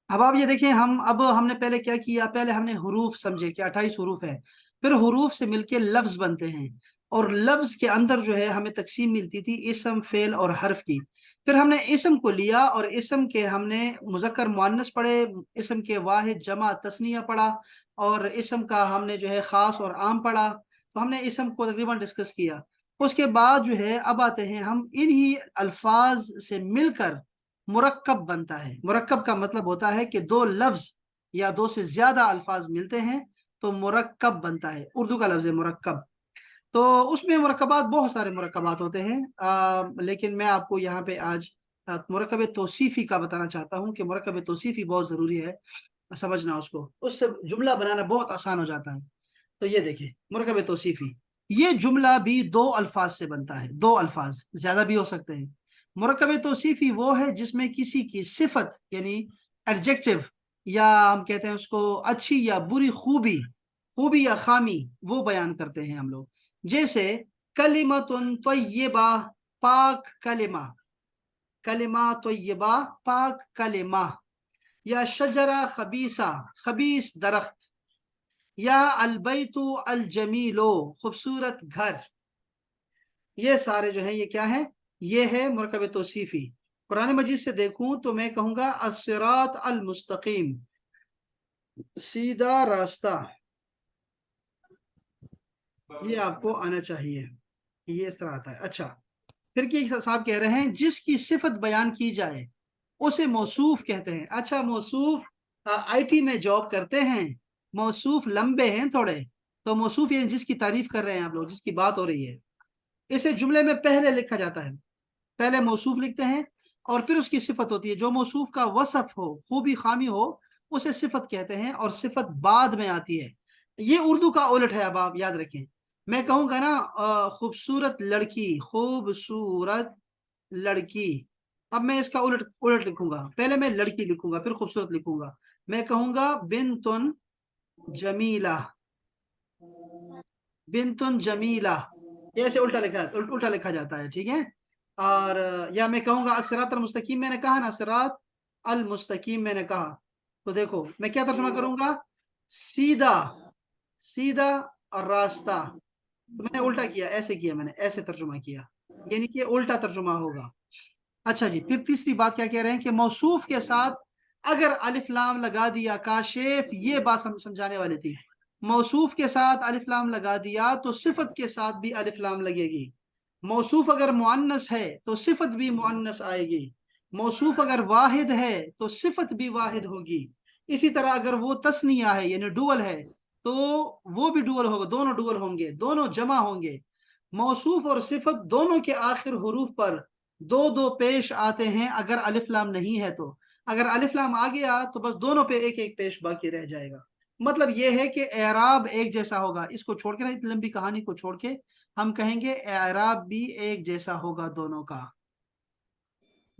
अब आप ये देखें, हमने पहले क्या किया, पहले हमने हुरूफ समझे कि 28 हुरूफ है, फिर हुरूफ से मिलके लफ्ज बनते हैं, और लफ्ज के अंदर जो है हमें तकसीम मिलती थी इसम, फेल और हर्फ की। फिर हमने इसम को लिया और इसम के हमने मुज़क्कर मुअन्नस पढ़े, इसम के वाहिद जमा तस्निया पढ़ा, और इसम का हमने जो है खास और आम पढ़ा। तो हमने इसम को तकरीबन डिस्कस किया। उसके बाद जो है अब आते हैं हम इन्हीं अल्फाज से मिलकर मुरक्कब बनता है। मुरक्कब का मतलब होता है कि दो लफ्ज या दो से ज्यादा अल्फाज मिलते हैं तो मुरक्कब बनता है। उर्दू का लफ्ज है मुरक्कब। तो उसमें मुरक्कबात, बहुत सारे मुरक्कबात होते हैं, लेकिन मैं आपको यहाँ पे आज मुरक्कब तौसीफी का बताना चाहता हूँ कि मुरक्कब तौसीफी बहुत ज़रूरी है समझना उसको, उससे जुमला बनाना बहुत आसान हो जाता है। तो ये देखिए मुरकब तौसीफी, ये जुमला भी दो अल्फाज से बनता है, दो अल्फाज, ज्यादा भी हो सकते हैं। मुरकब तौसीफी वो है जिसमें किसी की सिफत यानी एडजेक्टिव, या हम कहते हैं उसको अच्छी या बुरी खूबी, खूबी या खामी, वो बयान करते हैं हम लोग। जैसे कलिमतुन तय्यबा, पाक कलिमा, कलिमा तय्यबा पाक कलिमा, या शजरा खबीसा, खबीस दरख्त, या अलबैतु अल जमीलो, खूबसूरत घर। ये सारे जो है ये क्या है, ये है मुरकब तौसीफी। कुरान मजीद से देखूं तो मैं कहूंगा अस्सिरात अल मुस्तकीम, सीधा रास्ता, ये आपको आना चाहिए। ये इस तरह आता है। अच्छा, फिर की साहब कह रहे हैं जिसकी सिफत बयान की जाए उसे मौसूफ कहते हैं। अच्छा, मौसूफ आईटी में जॉब करते हैं, मौसूफ लंबे हैं थोड़े, तो मौसूफ यानी जिसकी तारीफ कर रहे हैं आप लोग, जिसकी बात हो रही है, इसे जुमले में पहले लिखा जाता है। पहले मौसूफ लिखते हैं और फिर उसकी सिफत होती है। जो मौसूफ का वसफ हो, खूबी खामी हो, उसे सिफत कहते हैं, और सिफत बाद में आती है। ये उर्दू का उलट है। अब आप याद रखें, मैं कहूंगा ना खूबसूरत लड़की, खूबसूरत लड़की, अब मैं इसका उलट उलट लिखूंगा। पहले मैं लड़की लिखूंगा फिर खूबसूरत लिखूंगा। मैं कहूंगा बिनतुन जमीला, बिनतुन जमीला, ये ऐसे उल्टा लिखा जाता है, ठीक है। और या मैं कहूंगा अस्सिरात अल मुस्तकीम, मैंने कहा ना सिरात अल मुस्तकीम मैंने कहा, तो देखो मैं क्या तर्जुमा करूंगा, सीधा, सीधा और रास्ता। तो मैंने उल्टा किया, ऐसे किया, मैंने ऐसे तर्जुमा किया, यानी कि उल्टा तर्जुमा होगा। अच्छा जी, फिर तीसरी बात क्या कह रहे हैं कि मौसूफ के साथ अगर अलिफ लाम लगा दिया, काशिफ ये बात समझाने वाली थी। मौसूफ के साथ अलिफ लाम लगा दिया तो सिफत के साथ भी अलिफ लाम लगेगी। मौसूफ अगर मुअन्नस है तो सिफत भी मुअन्नस आएगी। मौसूफ अगर वाहिद है तो सिफत भी वाहिद होगी। इसी तरह अगर वो तस्निया है यानी डुअल है तो वो भी डुअल होगा, दोनों डुअल होंगे, दोनों जमा होंगे। मौसूफ और सिफत दोनों के आखिर हुरूफ पर दो दो पेश आते हैं अगर अलिफ लाम नहीं है तो। अगर अलिफ लाम आ गया तो बस दोनों पे एक एक पेश बाकी रह जाएगा। मतलब यह है कि एराब एक जैसा होगा, इसको छोड़ के ना, इतनी लंबी कहानी को छोड़ के हम कहेंगे एराब भी एक जैसा होगा दोनों का।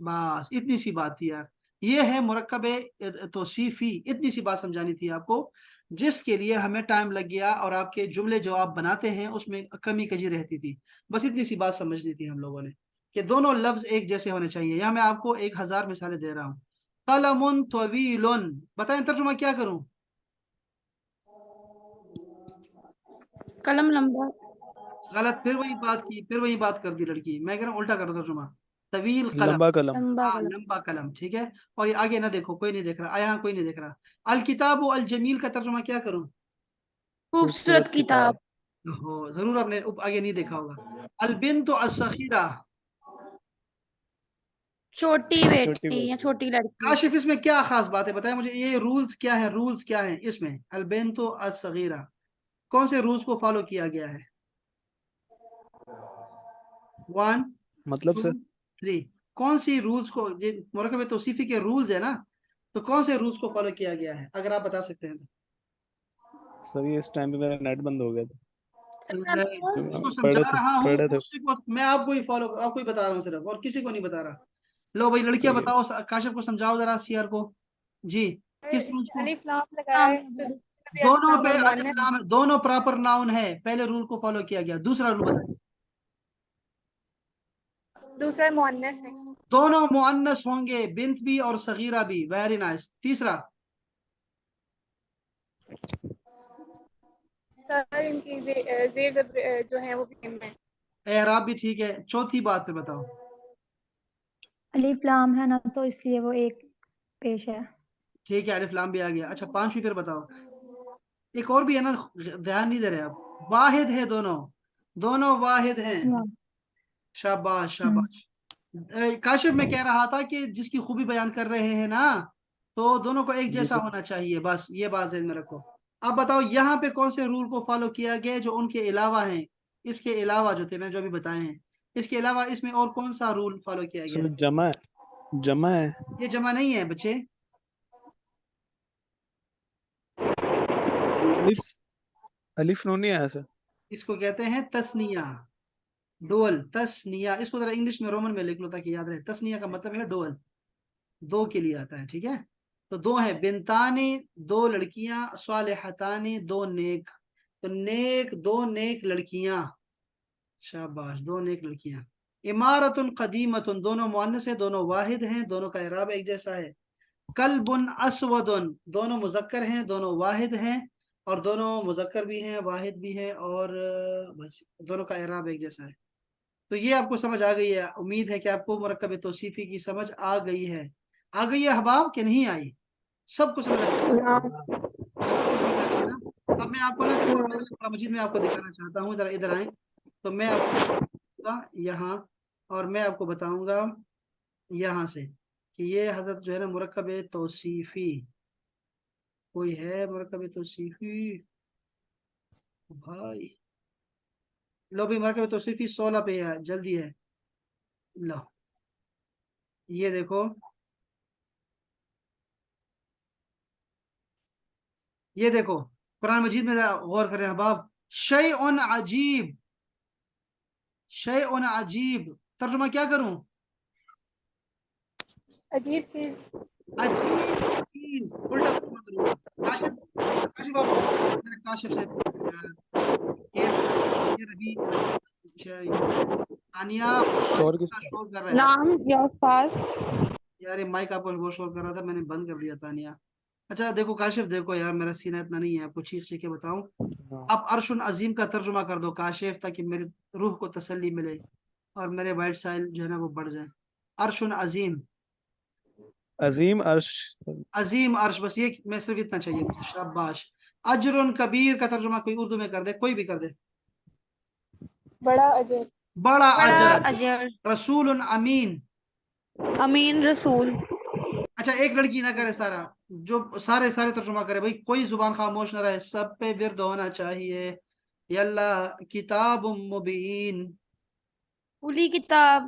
बस इतनी सी बात थी यार। ये है मुरक्कब तौसीफी, इतनी सी बात समझानी थी आपको, जिसके लिए हमें टाइम लग गया और आपके जुमले जो आप बनाते हैं उसमें कमी कजी रहती थी। बस इतनी सी बात समझनी थी हम लोगों ने कि दोनों लफ्ज एक जैसे होने चाहिए। यहाँ मैं आपको 1000 मिसालें दे रहा हूँ। कलमुन तवीलुन, बताएं तर्जुमा क्या करूं। कलम लंबा। गलत, फिर वही बात की, फिर वही बात कर दी लड़की। मैं कह रहा हूँ उल्टा करो तर्जुमा, तवील कलम। लंबा कलम। लंबा हाँ कलम। लंबा कलम, ठीक है। और ये आगे ना देखो, कोई नहीं देख रहा, यहाँ कोई नहीं देख रहा। अल किताब अल जमील का तर्जुमा क्या करूं। खूबसूरत खूबसूरत किताब। किताब। हो जरूर आपने आगे नहीं देखा होगा। अल बिन्तु अस्सगीरा, छोटी छोटी बेटी या बेटी। छोटी लड़की। काशिफ इसमें क्या खास बात है बताएं मुझे, ये रूल्स क्या है, रूल्स क्या है इसमें। अल बिन्तु अस्सगीरा, कौन से रूल्स को फॉलो किया गया है। 1 मतलब 2 से 3, कौन सी रूल्स को, ये मुरकब तौसीफी के रूल्स है ना, तो कौन से रूल्स को फॉलो किया गया है अगर आप बता सकते हैं तो। सर ये इस टाइम पे मेरा नेट बंद हो गया था। मैं जिसको पढ़े समझा थे रहा हूँ पढ़े थे। उसी को, मैं आपको ही फॉलो, आपको ही बता रहा हूँ सिर्फ, और किसी को नहीं बता रहा। लो भाई लड़कियां ठीक है। बताओ, काशिफ को समझाओ जरा, सीआर को। जी, किस रूल्स को। अलिफ लाम लगाया नाम है जो भी अलिफ दोनों लाम पे और अलिफ मुअन्नस। लाम है, दोनों प्रॉपर नाउन है, पहले रूल को फॉलो किया गया। दूसरा रूल बताइए। दूसरा मुअन्नस है। दोनों मुअन्नस होंगे, बिंत भी और सगीरा भी। Very nice. तीसरा, सर इनकी जेर ज़बर जो है वो भी है। एराब भी ठीक है। चौथी बात पे बताओ। अलिफ लाम है ना, तो इसलिए वो एक पेश है। ठीक है, अलिफ लाम भी आ गया। अच्छा, पांचवी फिर बताओ। एक और भी है ना, ध्यान नहीं दे रहे आप। वाहिद है दोनों, दोनों वाहिद हैं। शाबाश शाबाश। काशिफ में कह रहा था कि जिसकी खूबी बयान कर रहे हैं ना, तो दोनों को एक जी जैसा सर। होना चाहिए, बस ये बात ज़हन में रखो। अब बताओ यहाँ पे कौन से रूल को फॉलो किया गया है जो उनके अलावा हैं, इसके अलावा जो थे मैंने जो अभी बताए हैं, इसके अलावा इसमें और कौन सा रूल फॉलो किया गया सर है? जमा है। ये जमा नहीं है बच्चे, अलिफ अलिफ नून नहीं आया सर। इसको कहते हैं तस्निया, डोअल, तस्निया। इसको जरा इंग्लिश में रोमन में लिख लो ताकि याद रहे। तस्निया का मतलब है डोअल, दो के लिए आता है, ठीक है। तो दो है, बिनतानी दो लड़कियां, सालिहतानी दो नेक। तो नेक, दो नेक लड़कियां, शाबाश, दो नेक लड़कियां। इमारतुन कदीमतुन, दोनों मुअन्नस है, दोनों वाहिद हैं, दोनों का इराब एक जैसा है। कल्बुन अस्वदुन, दोनों मुजक्कर हैं, दोनों वाहिद हैं, और दोनों मुजक्कर भी हैं, वाहिद भी हैं, और बस दोनों का इराब एक जैसा है। तो ये आपको समझ आ गई है। उम्मीद है कि आपको मुरक्कब तौसीफी की समझ आ गई है। आ गई है अहबाब कि नहीं आई? सबको समझ आ गई है? सबको समझ आ गई है ना? अब मैं आपको ना कुरान मजीद में आपको दिखाना चाहता हूँ, जरा इधर आए। तो मैं आपको बताऊंगा यहाँ, और मैं आपको बताऊंगा यहाँ से कि ये हजरत जो है ना मुरक्कब तौसीफी, कोई है मुरक्कब तौसीफी भाई? लो भी, मुरक्कब तौसीफी 16 पे है, जल्दी है। लो ये देखो, ये देखो कुरान मजीद में जरा गौर करें अहबाब। शैउन अजीब, शैउन अजीब, तर्जुमा क्या करूं? अजीब चीज। अजीब चीज, उल्टा तर्जुमा करूंगा। काशिफ, काशिफ आप मेरे काशिफ से ये रवि, तानिया शोर का किसका? शोर कर रहा है। नाम या पास। यार ये माइक आपको बहुत शोर कर रहा था, मैंने बंद कर दिया तानिया। अच्छा देखो काशिफ, देखो यार मेरा सीना इतना नहीं है आपको चीख चीख के बताऊं। हाँ। आप अर्शुन अजीम का तर्जुमा कर दो काशिफ, ताकि मेरी रूह को तसल्ली मिले और मेरे वाइट साइल जो है ना वो बढ़ जाए। अर्शुन अजीम, अजीम अर्श। अजीम अर्श, बस ये मैं सिर्फ इतना चाहिए मुझे। शाबाश। अजरुन कबीर का तर्जुमा कोई उर्दू में कर दे, कोई भी कर दे। बड़ा अजर। बड़ा बड़ा अजर। अजर। रसूल अमीन। अमीन रसूल। अच्छा एक लड़की ना करे सारा, जो सारे सारे तर्जुमा करे भाई, कोई जुबान खामोश ना रहे, सब पे विर्द होना चाहिए। यल्ला, किताब मुबीन। कुली किताब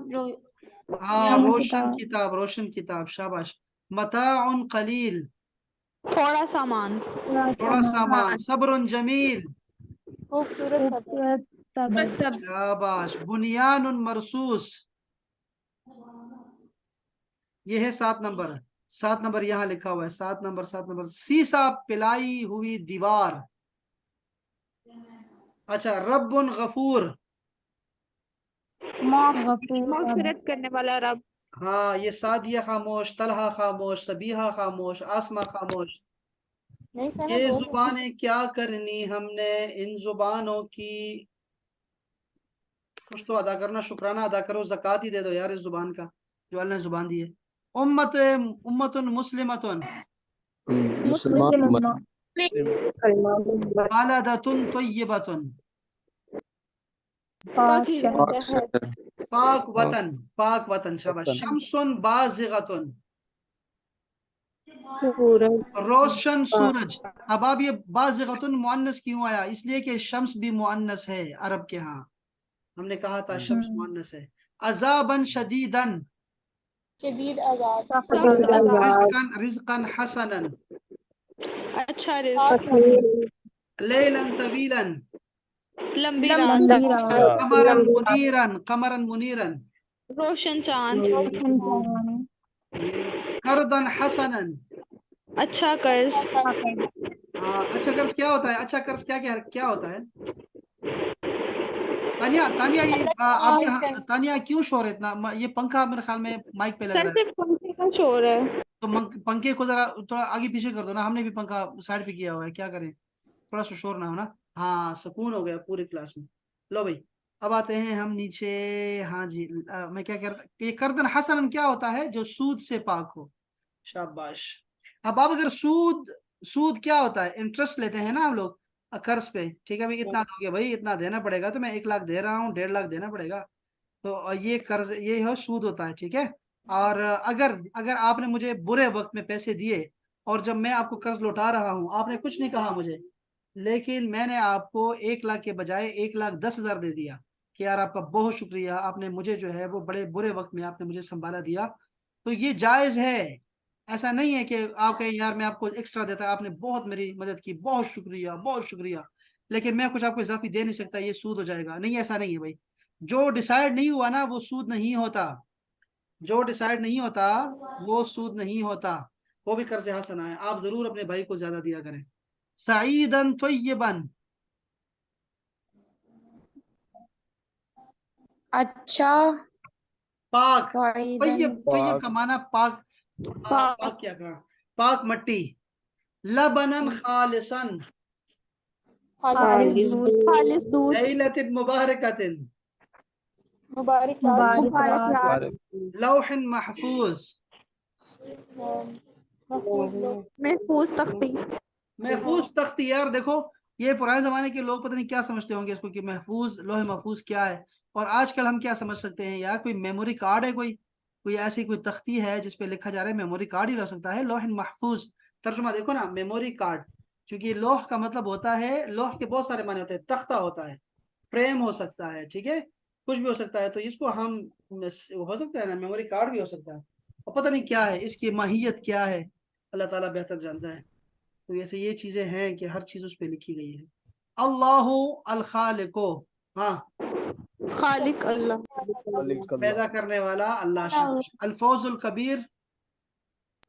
हाँ, रोशन रोशन किताब। किताब, रोशन किताब, शाबाश। मताउन कलील, थोड़ा सामान। थोड़ा सामान। सब्रुन जमील, खूबसूरत सब्र। खूबसूरत सब्र। सब। शाबाश। बुनियानुन मरसूस, ये है 7 नंबर। 7 नंबर यहाँ लिखा हुआ है, 7 नंबर, 7 नंबर। सीसा पिलाई हुई दीवार। अच्छा, रब्बुन गफूर। गफूर रब। मगफिरत करने वाला रब। हाँ, ये सादिया खामोश, तलहा खामोश, सबीहा खामोश, आसमा खामोश। नहीं सर मैं ये बोल रही हूँ। जुबानें क्या करनी हमने, इन जुबानों की कुछ तो अदा करना, शुक्राना अदा करो, ज़कात ही दे दो यार इस जुबान का, जो अल्लाह ने जुबान दी है। उम्मत, उम्मतुन मुस्लिमतुन, मुसलमान उम्मत। बालदतुन तय्यबतुन, पाक पाकीज़ा शहर। पाक है। शहर। पाक वतन, पाक वतन, शाबाश। वतन। शम्सुन बाज़िगतुन, सूरज। रोशन सूरज। अब आप ये बाज़िगतुन मुअन्नस क्यों आया? इसलिए कि शम्स भी मुअन्नस है अरब के यहाँ, हमने कहा था शम्स मुअन्नस है। अज़ाबन शदीदन, शदीद आजाद। सख्त अज़ाब। रिज़्क़न, रिज़्क़न हसनन, अच्छा रिज़्क। लैलन तवीलन, लंबी रात। लंबी रात। कमरन मुनीरन, कमरन मुनीरन, रोशन चांद। रोशन चांद। कर्दन हसनन। अच्छा कर्ज। अच्छा कर्ज क्या होता है? अच्छा कर्ज क्या क्या क्या होता है? तानिया तानिया ये आपके यहाँ तानिया क्यों शोर है इतना? ये पंखा मेरे ख्याल में माइक पे लग सर रहा है, सिर्फ पंखे का शोर है। तो पंखे को जरा थोड़ा आगे पीछे कर दो ना, हमने भी पंखा साइड पे किया हुआ है, क्या करें, थोड़ा सा शोर ना हो ना। हाँ सुकून हो गया पूरे क्लास में। लो भाई अब आते हैं हम नीचे। हाँ जी मैं क्या कर, ये कर्दन हसन क्या होता है? जो सूद से पाक हो। शाबाश। अब आप अगर सूद, सूद क्या होता है? इंटरेस्ट लेते हैं ना हम लोग कर्ज पे, ठीक है भाई इतना दोगे भाई, इतना देना पड़ेगा, तो मैं 1 लाख दे रहा हूँ, 1.5 लाख देना पड़ेगा, तो ये कर्ज, ये है सूद होता है, ठीक है। और अगर अगर आपने मुझे बुरे वक्त में पैसे दिए और जब मैं आपको कर्ज लौटा रहा हूँ आपने कुछ नहीं कहा मुझे, लेकिन मैंने आपको 1 लाख के बजाय 1,10,000 दे दिया कि यार आपका बहुत शुक्रिया, आपने मुझे जो है वो बड़े बुरे वक्त में आपने मुझे संभाला दिया, तो ये जायज है। ऐसा नहीं है कि आप कहें यार मैं आपको एक्स्ट्रा देता, आपने बहुत मेरी मदद की, बहुत शुक्रिया बहुत शुक्रिया, लेकिन मैं कुछ आपको इजाफी दे नहीं सकता, ये सूद हो जाएगा। नहीं ऐसा नहीं है भाई, जो डिसाइड नहीं हुआ ना वो सूद नहीं होता, जो डिसाइड नहीं होता वो सूद नहीं होता, वो भी कर्ज हसना है। आप जरूर अपने भाई को ज्यादा दिया करें। सईदन तय्यबन, अच्छा पाक। सईदन तय्यब, तय्यब का माना पाक, पाक क्या कहा? पाक मट्टी। लबनन खालिसन, खालिस दूध, खालिस दूध। लैलतिन मुबारकतिन, मुबारक मुबारक मुबारक रात, रात। मुबारक लौहिन महफूज, महफूज तख्ती। महफूज तख्ती। यार देखो ये पुराने जमाने के लोग पता नहीं क्या समझते होंगे इसको कि महफूज, लोहे महफूज क्या है, और आजकल हम क्या समझ सकते हैं यार? कोई मेमोरी कार्ड है, कोई कोई ऐसी कोई तख्ती है जिसपे लिखा जा रहा है? मेमोरी कार्ड ही हो सकता है, लोहे महफूज। तर्जुमा देखो ना, मेमोरी कार्ड, क्योंकि लोह का मतलब होता है, लोह के बहुत सारे माने होते हैं, तख्ता होता है, फ्रेम हो सकता है, ठीक है, कुछ भी हो सकता है, तो इसको हम हो सकता है ना मेमोरी कार्ड भी हो सकता है, और पता नहीं क्या है इसकी माहियत क्या है, अल्लाह ताला बेहतर जानता है। तो ऐसे ये चीजें हैं कि हर चीज उस पर लिखी गई है। अल्लाह अल खालिको, हाँ, खालिक अल्लाह। मालिक पैदा अल्लाह। करने वाला अल्लाह। शाबाश। अल फौजुल कबीर,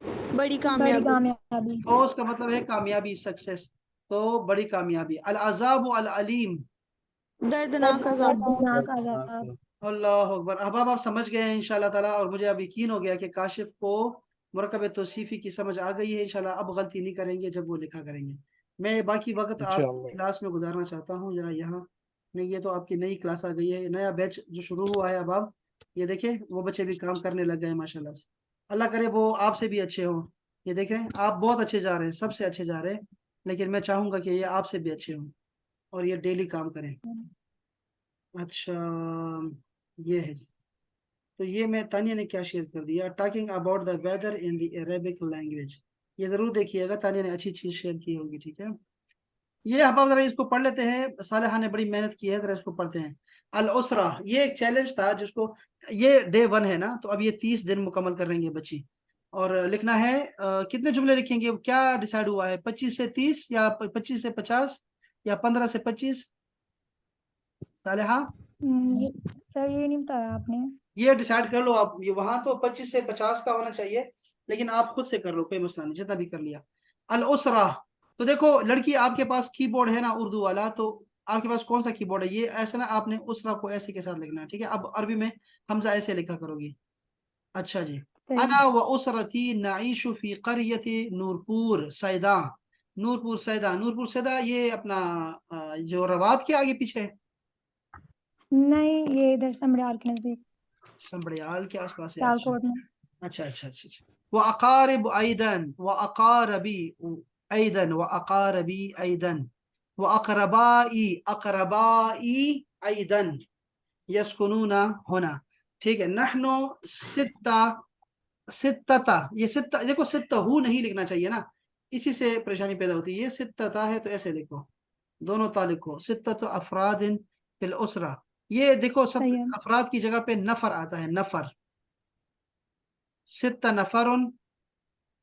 बड़ी बड़ी कामयाबी। कामयाबी, फौज का मतलब है कामयाबी, सक्सेस, तो बड़ी कामयाबी। अल अजाब अल अलीम, दर्दनाक अजाब। दर्दनाक दर्दनाक अजाब, अल्लाह अकबर। अब आप समझ गए हैं इंशाल्लाह ताला, और मुझे अब यकीन हो गया कि काशिफ को मुरकब तौसीफी की समझ आ गई है इंशाल्लाह, अब गलती नहीं करेंगे जब वो लिखा करेंगे। मैं बाकी वक्त आपकी इंशाअल्लाह। क्लास में गुजारना चाहता हूँ जरा यहाँ। नहीं ये तो आपकी नई क्लास आ गई है, नया बैच जो शुरू हुआ है अब आप ये देखें, वो बच्चे भी काम करने लग गए माशाल्लाह से। अल्लाह करे वो आपसे भी अच्छे हों। ये देखें आप बहुत अच्छे जा रहे हैं, सबसे अच्छे जा रहे हैं, लेकिन मैं चाहूंगा कि ये आपसे भी अच्छे हों और ये डेली काम करें। अच्छा ये है जी। तो ये मैं तानिया ने क्या शेयर कर दिया, talking about the weather in the Arabic language, ये जरूर देखिएगा, तानिया ने अच्छी चीज शेयर की होगी, ठीक है। ये अब जरा इसको पढ़ लेते हैं, सालेहा ने बड़ी मेहनत की है, जरा इसको पढ़ते हैं। अल उसरा, ये एक चैलेंज था जिसको, ये डे 1 है ना, तो अब ये 30 दिन मुकम्मल कर लेंगे बच्ची, और लिखना है कितने जुमले लिखेंगे, क्या डिसाइड हुआ है? 25 से 30 या 25 से 50 या 15 से 25? सालेहा सर ये नहीं बताया आपने। ये डिसाइड कर लो आप, ये वहां तो 25 से 50 का होना चाहिए, लेकिन आप खुद से कर लो, कोई मसला नहीं, जितना भी कर लिया। अल उसरा, तो देखो लड़की आपके पास कीबोर्ड है ना उर्दू वाला, तो आपके पास कौन सा कीबोर्ड है? ये ऐसा ना, आपने उसरा को ऐसे के साथ लिखना है, ठीक है। अब अरबी में हमजा ऐसे लिखा करोगी। अच्छा जी। सही, अना व उसरती नईशु फी करियति नूरपुर सैदा, नूरपुर सैदा, नूरपुर सैदा ये अपना जो रवात के आगे पीछे है, नहीं ये इधर समड़ियाल के नजदीक, संबड़ियाल के आसपास है, अच्छा सियालकोट में। अच्छा अच्छा अच्छा अच्छा। व अकारिब ऐदन व अकारबी ऐदन व अकारबी ऐदन व अकरबाई अकरबाई ऐदन यस्कुनूना होना, ठीक है। नहनो सित्ता, सित्तता, ये सित्ता देखो, सित्ता हु नहीं लिखना चाहिए ना, इसी से परेशानी पैदा होती है। ये सित्तता है तो ऐसे लिखो, दोनों ता लिखो, सित्तत अफरादिन फिल उसरा। ये देखो सही है, अफराद की जगह पे नफर आता है, नफर, सित्ता नफरुन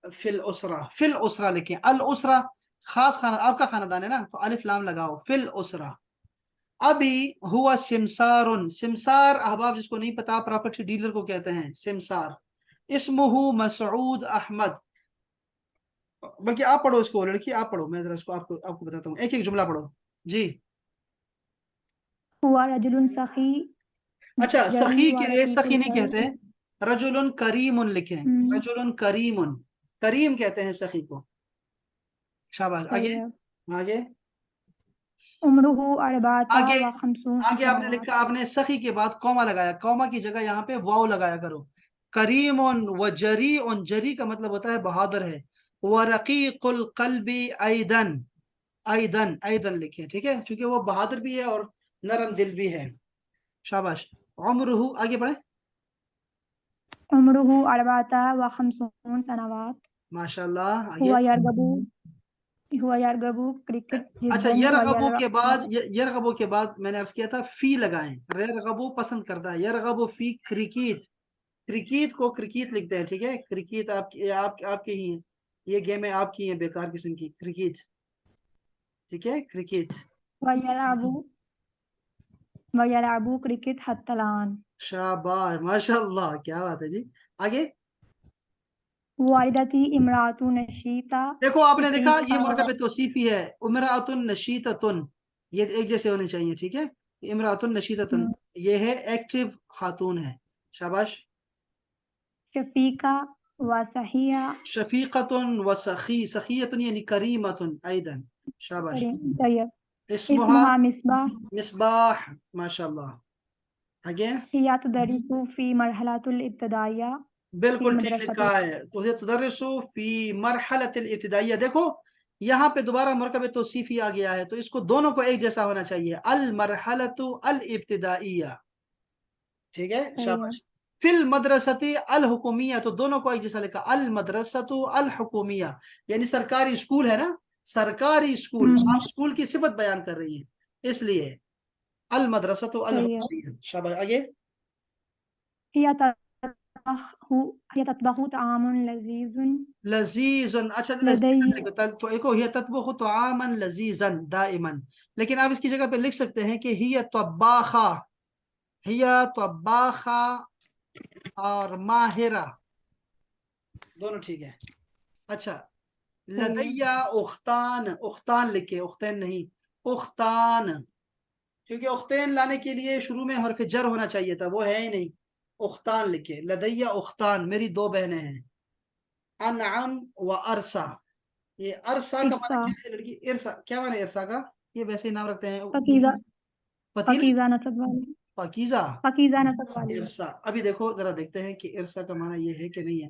फिल उसरा, फिल उसरा लिखें। अल उसरा खास खाना, आपका खानदान है ना, तो अलिफ लाम लगाओ, फिल उसरा। अभी हुआ सिमसारुन, सिमसार अहबाब जिसको नहीं पता, प्रॉपर्टी डीलर को कहते हैं सिमसार। इस्मुहु मसऊद अहमद, बल्कि आप पढ़ो इसको, लड़की आप पढ़ो, मैं जरा इसको आपको आपको बताता हूँ, एक एक जुमला पढ़ो जी। हुआ रजुलुन सखी अच्छा, जरी सखी व के लिए रफीकुल सखी नहीं कल्ब। कहते, रजुलन करीमुन लिखें, रजुलन करीमुन, करीम कहते हैं सखी को। शाबाश, आगे तय्यब। आगे उम्रुहु अरबाता आगे व खमसून आगे आपने सनवात। लिखा, आपने सखी के बाद कॉमा लगाया, कॉमा की जगह यहाँ पे वाव लगाया करो। करीमुन व जरीउन, जरी का मतलब होता है बहादुर है। व रकीकुल कल्बी ऐदन, ऐदन ऐदन लिखे, ठीक है, क्योंकि वो बहादुर भी है और नरम दिल भी है। शाबाश। उम्रुहु, आगे बढ़े। उम्रुहु अरबाता व खमसून सनवात। माशाल्लाह, आगे। हुआ यरगबू क्रिकेट अच्छा, जिद्दन व यरगबू के बाद, यलअब। यरगबू के बाद मैंने अर्ज किया था फी लगाएं। यरगबू पसंद करता है, यरगबू फी क्रिकेट, क्रिकेट को क्रिकेट लिखते हैं, ठीक है। क्रिकेट आपकी आपके ही है, ये गेम है आपकी है, बेकार किस्म की क्रिकेट, ठीक है, क्रिकेट। व यलअबू क्रिकेट हत्तलान। शाबाश, माशाल्लाह, क्या बात है जी। आगे वालिदती इमरातु नशीता देखो, आपने देखा ये शफीका मरकब तौसीफी है, उमरातुन नशीततुन, ये एक जैसे होने चाहिए, ठीक है। इमरातुन नशीततुन, ये है एक्टिव खातून है। शाबाश। शफीका व सहिया। शफीकतुन व सखी, सखीयतुन यानी करीमतुन ऐदन। शाबाश। तय्यब। इस्मुहा इसमुहा मिसबाह। मिसबाह, माशाल्लाह। आगे हिया तुदरिसु फी मरहलतुल इब्तदाइया फी बिल्कुल ठीक लिखा मदरसतुल। है, तो ये तुदर्रिसु फी मरहलतिल इब्तिदाइया। देखो यहाँ पे दोबारा मरकब तौसीफी आ गया है, तो इसको दोनों को एक जैसा होना चाहिए, अल मरहलतु अल इब्तिदाइया, ठीक है। तय्यब। शाबाश। फिल मदरसती अल हुकुमिया, तो दोनों को एक जैसा लिखा, अल मदरसतु अल हुकुमिया, यानी सरकारी स्कूल है ना, सरकारी स्कूल, आप स्कूल की सिफत बयान कर रही है, इसलिए अल मदरसतु अल तय्यब। हुकुमिया। शाबाश, आगे हिया ततबखु हिया ततबखु तआमुन लजीजुन लजीजन। अच्छा, लदई। लजीजन लिखो, तो एक हिय ततबखु तआमन लजीजन दाइमन, लेकिन आप इसकी जगह पे लिख सकते हैं कि हिय तब्बाखा, हिय तब्बाखा और माहिरा, दोनों ठीक है। अच्छा, तय्यब। लदैया उख्तान, उख्तान लिखे, उख्तैन नहीं, उख्तान, क्योंकि उख्तैन लाने के लिए शुरू में हरफ जर होना चाहिए था, वो है ही नहीं। उख्तान लिखे, लदैया उख्तान, मेरी दो बहनें हैं। अनअम व अरसा, ये अरसा का माना इरसा। क्या है लड़की, इरसा क्या माना इरसा का, ये वैसे ही नाम रखते हैं। पकीजा। पतीला, पकीजा नसब वाली। पाकीजा, पकीजा नसब वाली। इरसा। अभी देखो जरा देखते हैं कि इरसा का माना ये है कि नहीं है,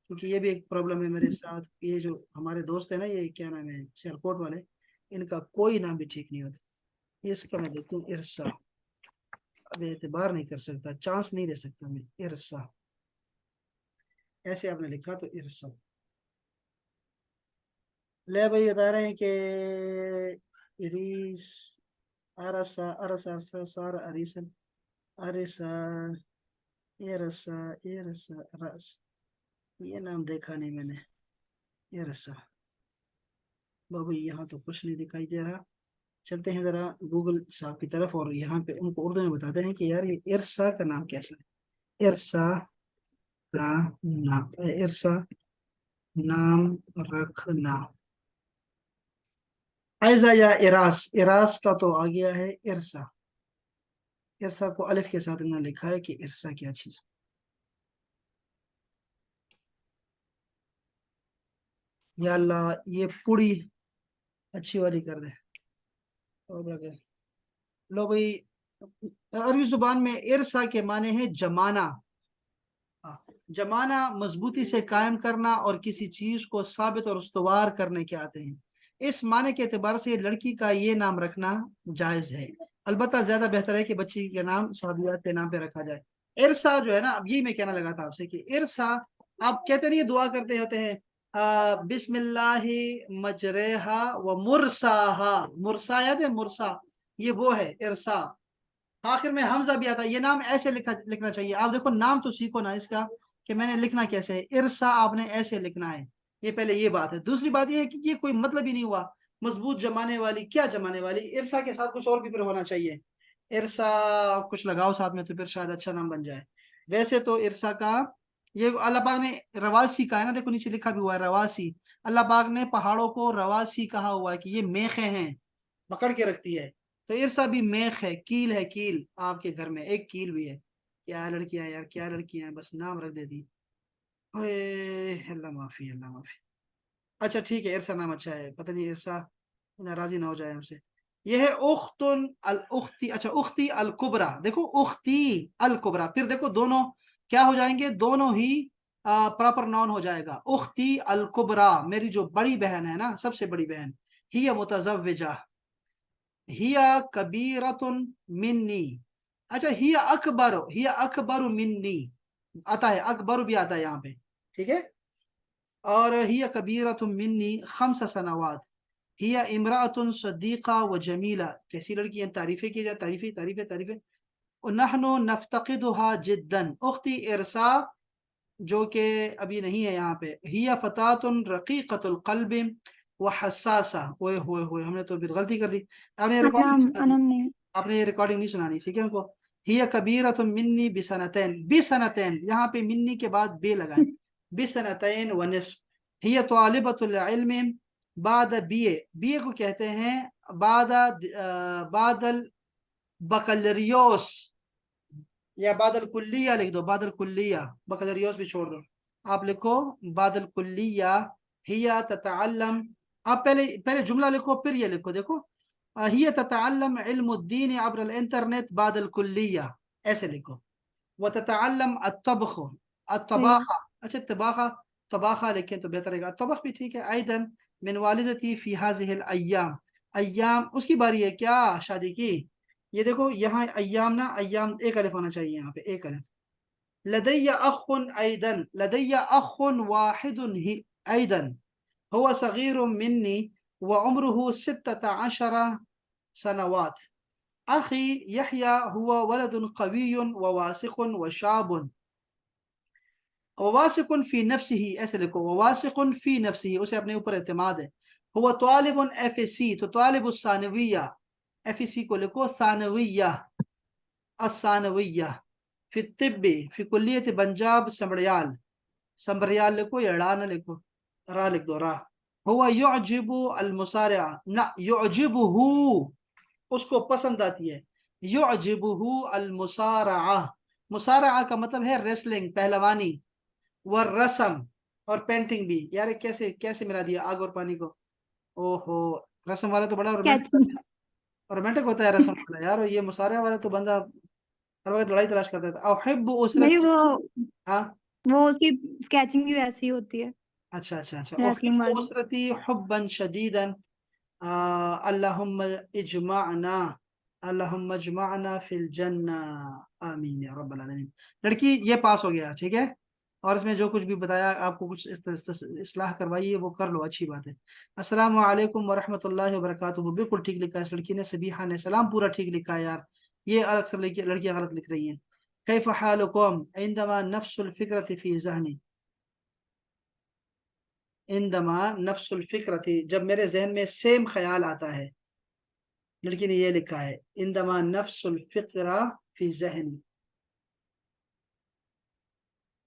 क्योंकि ये भी एक प्रॉब्लम है मेरे साथ। ये जो हमारे दोस्त है ना, ये क्या नाम है, सियालकोट वाले, इनका कोई नाम भी ठीक नहीं होता। इसका मैं देखता हूँ इरसा, अब एतबार नहीं कर सकता, चांस नहीं दे सकता मैं। इरसा ऐसे आपने लिखा तो इरसा। ले भाई, बता रहे हैं कि इरीस, अरसा अरसा अरसा सार अरीसन, अरिसा, इरसा, इरसा रस, ये नाम देखा नहीं मैंने, इरसा। बाबू यहाँ तो कुछ नहीं दिखाई दे रहा। चलते हैं जरा गूगल साहब की तरफ, और यहाँ पे उनको उर्दू में बताते हैं कि यार ये इरसा का नाम कैसा है। इरसा का नाम, इरसा नाम रखना, ऐसा या इरास, इरास का तो आ गया है इरसा। इरसा को अलिफ के साथ इन्होंने लिखा है कि इरसा क्या चीज। या अल्लाह, ये पूरी अच्छी वाली कर दे। और लगे। लो भाई, अरबी जुबान में इरसा के माने हैं जमाना। जमाना मजबूती से कायम करना और किसी चीज को साबित और उस्तवार करने के आते हैं। इस माने के एतबार से लड़की का ये नाम रखना जायज है, अलबत्ता ज्यादा बेहतर है कि बच्ची के नाम सौदियात के नाम पे रखा जाए। इरसा जो है ना, अब यही मैं कहना लगा था आपसे कि इरसा, आप कहते नहीं दुआ करते होते हैं बिस्मिल्लाहि मजरेहा व मुरसाहा, मुरसा याद है, मुरसा, ये वो है इरसा, आखिर में हमजा भी आता है। ये नाम ऐसे लिखना चाहिए। आप देखो नाम तो सीखो ना इसका, कि मैंने लिखना कैसे है। इरसा आपने ऐसे लिखना है, ये पहले ये बात है। दूसरी बात ये है कि ये कोई मतलब ही नहीं हुआ, मजबूत जमाने वाली, क्या जमाने वाली, इरसा के साथ कुछ और भी फिर होना चाहिए। इरसा कुछ लगाओ साथ में, तो फिर शायद अच्छा नाम बन जाए। वैसे तो इरसा का, ये अल्लाह पाक ने रवासी का है ना, देखो नीचे लिखा भी हुआ है रवासी। अल्लाह पाक ने पहाड़ों को रवासी कहा हुआ है कि ये मेखे हैं, पकड़ के रखती है। تو ارسا بھی میخ ہے، کیل ہے، کیل آپ کے گھر میں ایک کیل بھی ہے. کیا لڑکیاں یار، کیا لڑکیاں ہیں، بس نام رکھ دیتی. اللہ معافی، اللہ معافی. اچھا ٹھیک ہے، ارسا نام اچھا ہے، پتہ نہیں ارسا ناراضی نہ ہو جائے ہم سے. یہ ہے اخت الاختی. اچھا اختی الکبرا، دیکھو اختی الکبرا، پھر دیکھو دونوں کیا ہو جائیں گے، دونوں ہی پراپر ناؤن ہو جائے گا. اختی الکبرا، میری جو بڑی بہن ہے نا، سب سے بڑی بہن. ہی متزوجہ، ہی کبیرۃ منی. اچھا ہی اکبر منی آتا ہے، اکبر بھی آتا ہے یہاں پہ، ٹھیک ہے. اور ہی کبیرۃ منی 5 سنوات. ہی امراۃ صدیقہ و جمیلہ، کیسی لڑکی ہیں، تعریفیں کی جائے، تعریفیں تعریفیں تعریفیں. نحن نفتقدها جدا. اختی ارسا جو کہ ابھی نہیں ہے یہاں پہ، ہی فتاۃ رقیقۃ القلب و حساسہ. اوئے ہوئے ہوئے، ہم نے تو پھر غلطی کر دی. آپ نے انم نہیں. آپ نے یہ ریکارڈنگ نہیں سنانی، ٹھیک ہے ان کو. ہی کبیرۃ منی بسنتین، بسنتین یہاں پہ منی کے بعد بے لگائیں، بسنتین و نصف. ہی طالبۃ العلم بعد بی اے، بی اے کو کہتے ہیں بعد البکلریوس، یا بعد الکلیہ لکھ دو، بعد الکلیہ، بکلریوس بھی چھوڑ دو، آپ لکھو بعد الکلیہ. ہی تتعلم، آپ پہلے جملہ لکھو پھر یہ لکھو، دیکھو ہی تتعلم علم الدین عبر الانٹرنت بعد الکلیہ، ایسے لکھو. وتتعلم الطبخ، الطباخہ. اچھا طباخہ، طباخہ لکھیں تو بہتر رہے گا، طبخ بھی ٹھیک ہے. ایضا من والدتی فی هذه الایام، ایام اس کی باری ہے کیا شادی کی. یہ دیکھو یہاں ایام نا، ایام ایک الف ہونا چاہیے یہاں پہ، ایک الف. لدی اخ ایضا، لدی اخ واحد ایضا هو صغیر منی وعمره 16 سنوات. اخی یحییٰ هو ولد قوی وواثق وشاب، وواثق فی نفسہ، ایسے لکھو وواثق فی نفسہ، اسے اپنے اوپر اعتماد ہے. هو طالب ایف اے سی، تو طالب الثانویہ، ایف اے سی کو لکھو ثانویہ، الثانویہ. فی الطب، فی کلیت بنجاب سمبریال، سمبریال لکھو یا را نہ لکھو، را لکھ دو، را. هو یعجب المسارعہ، نہ یعجبہ، اس کو پسند آتی ہے. یعجبہ المسارعہ، مسارعہ کا مطلب ہے ریسلنگ، پہلوانی. والرسم، اور پینٹنگ بھی. یار کیسے کیسے ملا دیا آگ اور پانی کو. اوہو، رسم والا تو بڑا رومانٹک ہوتا ہے رسم والا یار، یہ مصارعہ والا تو بندہ ہر وقت لڑائی تلاش کرتا تھا. احب نہیں اسرتی، ہاں وہ اس کی اسکیچنگ بھی ویسی ہوتی ہے، اچھا اچھا اچھا. ریسلنگ احب والی. اسرتی حبا شدیدا، اللہم اجمعنا، اللہم اجمعنا فی الجنہ، آمین یا رب العالمین. لڑکی یہ پاس ہو گیا، ٹھیک ہے. اور اس میں جو کچھ بھی بتایا آپ کو، کچھ اصلاح کروائی ہے وہ کر لو، اچھی بات ہے. السلام علیکم ورحمۃ اللہ وبرکاتہ، بالکل ٹھیک لکھا ہے اس لڑکی نے. سبیحہ نے سلام پورا ٹھیک لکھا ہے یار، یہ الگ سے لڑکیاں غلط لکھ رہی ہیں. کیف حالکم عندما نفس الفکرۃ فی ذہنی، عندما نفس الفکرۃ، جب میرے ذہن میں سیم خیال آتا ہے. لڑکی نے یہ لکھا ہے عندما نفس الفکرہ فی ذہنی.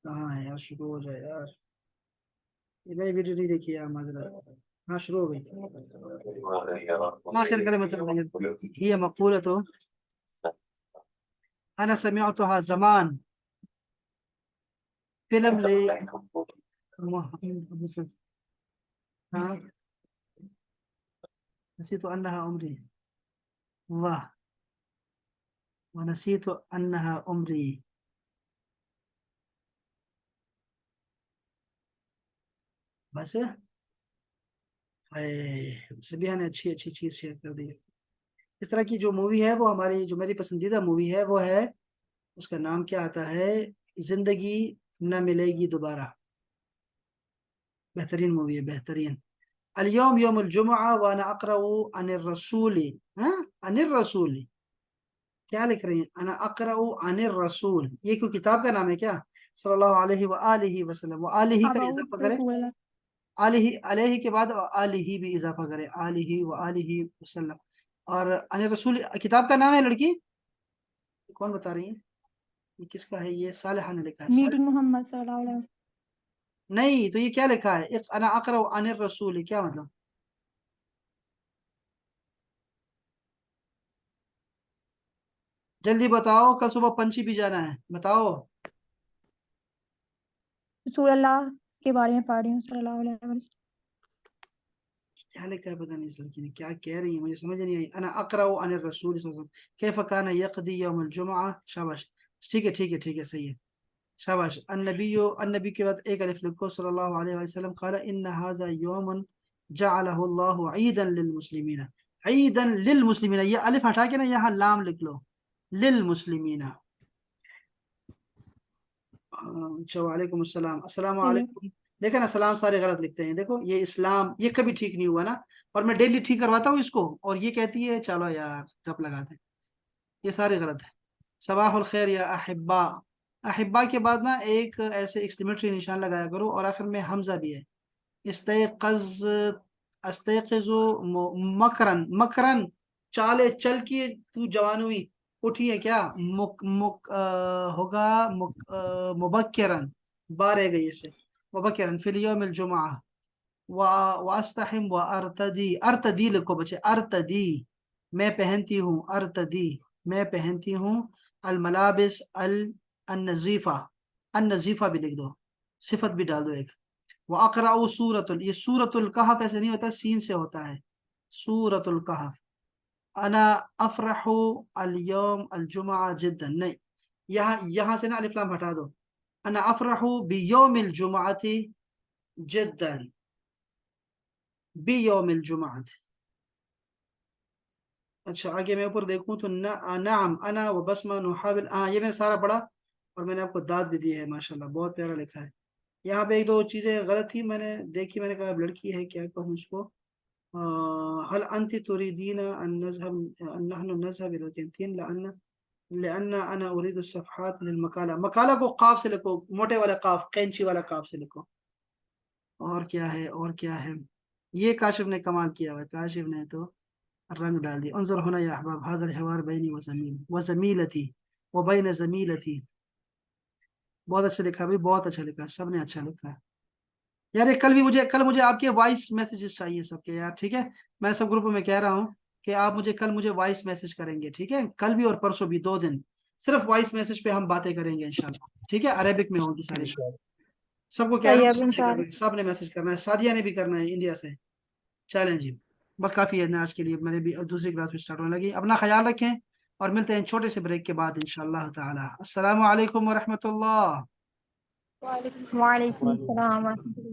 کہاں ہے یار، شروع ہو جائے یار، یہ میں نے ویڈیو نہیں دیکھی یار معذرت. ہاں شروع ہو گئی، آخر کلمۃ ہی مقولۃ انا سمعتها زمان، فلم ہاں نسيت انها عمري، واہ، ونسيت انها عمري. بس سبیہ نے اچھی اچھی چیز شیئر کر دی. اس طرح کی جو مووی ہے وہ ہماری، جو میری پسندیدہ مووی ہے وہ ہے، اس کا نام کیا آتا ہے، زندگی نہ ملے گی دوبارہ. بہترین مووی ہے، بہترین. اليوم يوم الجمعة وانا اقرأ عن الرسول، عن الرسول، کیا لکھ رہی ہیں، انا اقرأ عن الرسول، یہ کوئی کتاب کا نام ہے کیا، صلی اللہ علیہ وآلہ وسلم. وآلہ کا اضافہ کرے، علیہ، علیہ کے بعد آلہ بھی اضافہ کرے، آلہ وآلہ وسلم. اور عن الرسول کتاب کا نام ہے. لڑکی کون بتا رہی ہے، یہ کس کا ہے، یہ صالحہ نے لکھا ہے. میٹنگ محمد صلی اللہ علیہ وسلم. نہیں تو یہ کیا لکھا ہے، انا اقرأ عن الرسول، کیا مطلب. जल्दी बताओ, कल सुबह पंची भी जाना है, बताओ। रसूल अल्लाह के बारे में पढ़ रही हूँ, सल्लल्लाहु अलैहि वसल्लम। क्या लिखा है पता नहीं इस लड़की ने, क्या कह रही है मुझे समझ नहीं आई। अना अक़रअ अन रसूल कैफ़ कान यक़दी यौम जुम्आ। शाबाश, ठीक है ठीक है ठीक है, सही है, शाबाश। अन्नबी के बाद एक अलिफ लिखो, सल्लल्लाहु अलैहि वसल्लम क़ाल इन्न हाज़ा यौमुन जअलहु अल्लाहु ईदन लिल मुस्लिमीन। ईदन लिल मुस्लिमीन, ये अलिफ हटा के ना यहाँ लाम लिख लो, लिल मुस्लिमीन। अच्छा, वालेकुम अस्सलाम, अस्सलाम सही है। वालेकुम। देखा ना, सलाम सारे गलत लिखते हैं, देखो ये इस्लाम, ये कभी ठीक नहीं हुआ ना। और मैं डेली ठीक करवाता हूँ इसको, और ये कहती है चलो यार गप लगाते हैं, ये सारे गलत है। सबाहुल खैर या अहिब्बा। अहिब्बा के बाद ना एक ऐसे एक्सक्लेमेटरी निशान लगाया करो, और आखिर में हमजा भी है। इस्तयक़ज़, अस्तयक़िज़ु मकरन, मकरन चाले चल की तू जवान हुई, उठी है क्या, मुक मुक होगा मुबक्किरन, बार है गई इससे, मुबक्किरन फिल यौमिल जुमा। वास्तहिम व अरतदी, अरतदी लिखो बच्चे, अरतदी मैं पहनती हूँ, अरतदी मैं पहनती हूँ, अल मलाबिस अल नजीफा, अन नजीफा भी लिख दो, सिफत भी डाल दो एक। व अक़रअ सूरतुल, ये सूरतुल कहफ ऐसे नहीं होता, सीन से होता है, सूरतुल कहफ। अना अफरहु अल यौम अल जुमा जिद्दन, नहीं, यहाँ से ना अलिफ लाम हटा दो। अना अफरहु बि यौमिल जुमाअति जिद्दन, बि यौमिल जुमाअति। अच्छा आगे मैं ऊपर देखूं तो नाम अना व बसमा नुहाविल, हाँ ये मैंने सारा पढ़ा, और मैंने आपको दाद भी दी है, माशाल्लाह बहुत प्यारा लिखा है। यहाँ पे एक दो चीज़ें गलत थी, मैंने देखी, मैंने कहा अब लड़की है क्या कहूँ उसको। हल अंति तुरीदीना अन नज़हब अन नहनु नज़हब इला कैंतीन लअन्ना अना उरीदु सफ़हात लिल मकाला, मकाला को काफ से लिखो, मोटे वाला काफ, कैंची वाला काफ से लिखो। और क्या है, और क्या है, ये काशिफ ने कमाल किया हुआ है, काशिफ ने तो रंग डाल दिया। उन्ज़ुर हुना या अहबाब हाज़ा हिवार बैनी व ज़मीलती व बैन ज़मीलती, बहुत अच्छा लिखा है भाई, बहुत अच्छा लिखा है, सबने अच्छा लिखा है यार। ये कल मुझे आपके वॉइस मैसेजेस चाहिए सबके यार, ठीक है। मैं सब ग्रुप में कह रहा हूँ कि आप मुझे कल मुझे वॉइस मैसेज करेंगे, ठीक है, कल भी और परसों भी, 2 दिन सिर्फ वॉइस मैसेज पे हम बातें करेंगे इंशाल्लाह, ठीक है। अरेबिक में होगी सारी, इंशाल्लाह। सबको कह रहा तैयब इंशाल्लाह। हूँ, सब ने मैसेज करना है, सादिया ने भी करना है इंडिया से। चलें जी, बस काफ़ी है ना आज के लिए, मैंने भी अब दूसरी क्लास में स्टार्ट होने लगी। अपना ख्याल रखें, और मिलते हैं छोटे से ब्रेक के बाद इंशाल्लाह ताला। अस्सलामु अलैकुम व रहमतुल्लाह। वालेकुम वालेकुम सलाम।